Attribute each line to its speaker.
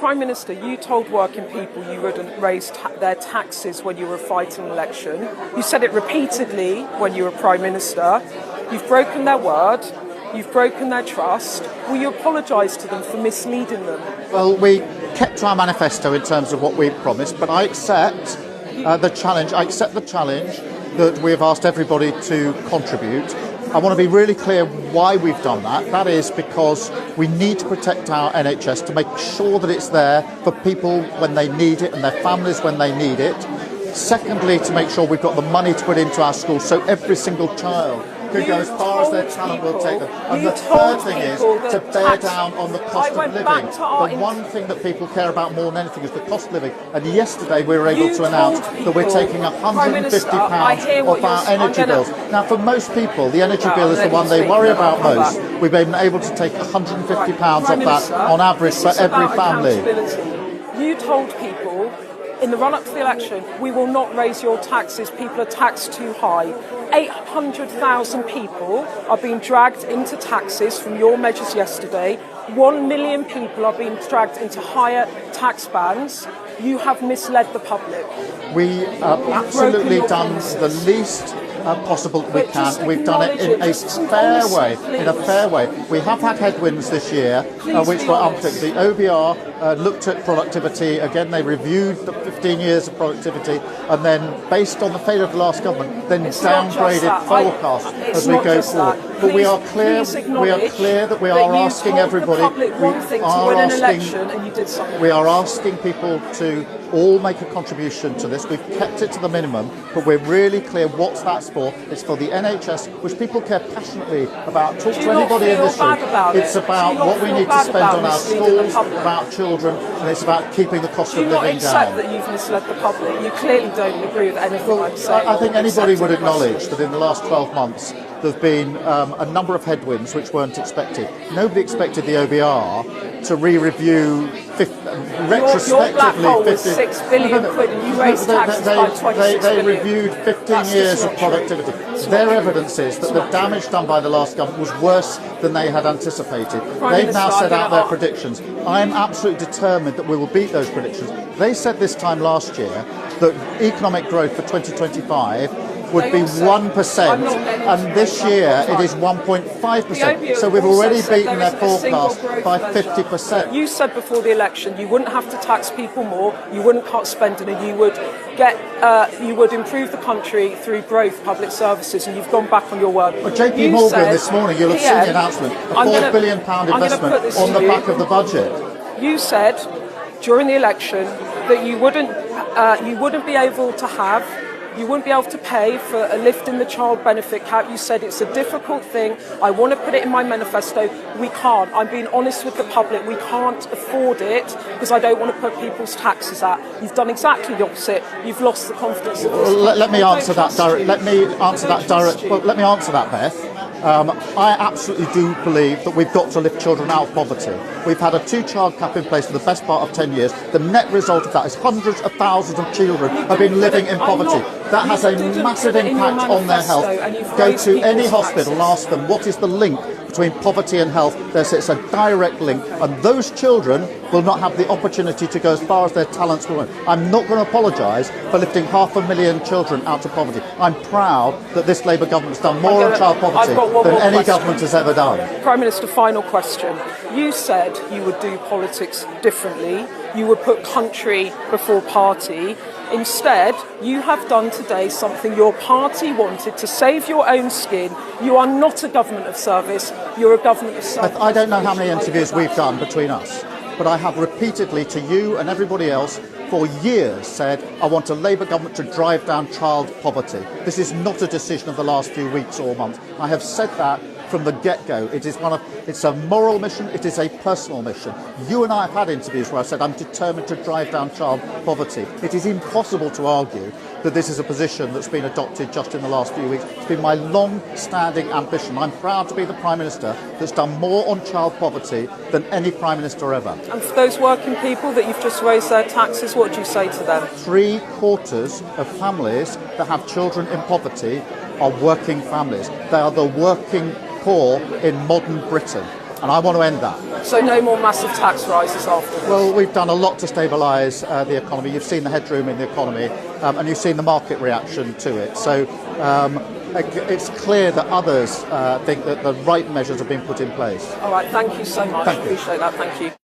Speaker 1: Prime Minister, you told working people you wouldn't raise their taxes when you were fighting an election. You said it repeatedly when you were Prime Minister. You've broken their word. You've broken their trust. Will you apologise to them for misleading them?
Speaker 2: Well, we kept to our manifesto in terms of what we promised, but I accept the challenge. I accept the challenge that we have asked everybody to contribute. I want to be really clear why we've done that. That is because we need to protect our NHS to make sure that it's there for people when they need it and their families when they need it. Secondly, to make sure we've got the money to put into our schools so every single child can go as far as their talent will take them. And the third thing is to bear down on the cost of living. The one thing that people care about more than anything is the cost of living. And yesterday we were able to announce that we're taking £150 off our energy bills. Now, for most people, the energy bill is the one they worry about most. We've been able to take £150 off that on average for every family.
Speaker 1: You told people in the run-up to the election, we will not raise your taxes, people are taxed too high. 800,000 people are being dragged into taxes from your measures yesterday. 1 million people are being dragged into higher tax bands. You have misled the public.
Speaker 2: We have absolutely done the least possible we can. We've done it in a fair way. In a fair way. We have had headwinds this year, which were unpredictable. The OBR looked at productivity. Again, they reviewed the 15 years of productivity, and then, based on the failure of the last government, then downgraded forecasts as we go forward. But we are clear. We are clear that we are asking everybody. We are asking people to all make a contribution to this. We've kept it to the minimum, but we're really clear what's that for. It's for the NHS, which people care passionately about. Talk to anybody in this room. It's about what we need to spend on our schools, about children, and it's about keeping the cost of living down.
Speaker 1: Do you not accept that you've misled the public? You clearly don't agree with anything I'm saying.
Speaker 2: I think anybody would acknowledge that in the last 12 months there have been a number of headwinds which weren't expected. Nobody expected the OBR to re-review retrospectively.
Speaker 1: Your black hole was £6 billion quid and you raised taxes by 26 billion.
Speaker 2: They reviewed 15 years of productivity. Their evidence is that the damage done by the last government was worse than they had anticipated. They've now set out their predictions. I am absolutely determined that we will beat those predictions. They said this time last year that economic growth for 2025 would be 1%, and this year it is 1.5%. So we've already beaten their forecast by 50%.
Speaker 1: You said before the election you wouldn't have to tax people more, you wouldn't cut spending, and you would improve the country through growth, public services, and you've gone back on your word.
Speaker 2: Well, JP Morgan this morning, you'll have seen the announcement, a £4 billion investment on the back of the budget.
Speaker 1: You said during the election that you wouldn't be able to pay for a lift in the child benefit cap. You said it's a difficult thing. I want to put it in my manifesto. We can't. I'm being honest with the public. We can't afford it because I don't want to put people's taxes up. You've done exactly the opposite. You've lost the confidence of this.
Speaker 2: Let me answer that, Beth. I absolutely do believe that we've got to lift children out of poverty. We've had a 2-child cap in place for the best part of 10 years. The net result of that is hundreds of thousands of children have been living in poverty. That has a massive impact on their health. Go to any hospital and ask them what is the link between poverty and health. It's a direct link, and those children will not have the opportunity to go as far as their talents will. I'm not going to apologise for lifting 500,000 children out of poverty. I'm proud that this Labour government has done more on child poverty than any government has ever done.
Speaker 1: Prime Minister, final question. You said you would do politics differently. You would put country before party. Instead, you have done today something your party wanted to save your own skin. You are not a government of service. You're a government of service.
Speaker 2: I don't know how many interviews we've done between us, but I have repeatedly to you and everybody else for years said I want a Labour government to drive down child poverty. This is not a decision of the last few weeks or months. I have said that from the get-go. It's a moral mission, it is a personal mission. You and I have had interviews where I said I'm determined to drive down child poverty. It is impossible to argue that this is a position that's been adopted just in the last few weeks. It's been my long-standing ambition. I'm proud to be the Prime Minister that's done more on child poverty than any Prime Minister ever.
Speaker 1: And for those working people that you've just raised their taxes, what do you say to them?
Speaker 2: 3/4 of families that have children in poverty are working families. They are the working poor in modern Britain, and I want to end that.
Speaker 1: So no more massive tax rises afterwards?
Speaker 2: Well, we've done a lot to stabilise the economy. You've seen the headroom in the economy, and you've seen the market reaction to it. So it's clear that others think that the right measures have been put in place.
Speaker 1: All right, thank you so much.
Speaker 2: Thank you.
Speaker 1: Appreciate that. Thank you.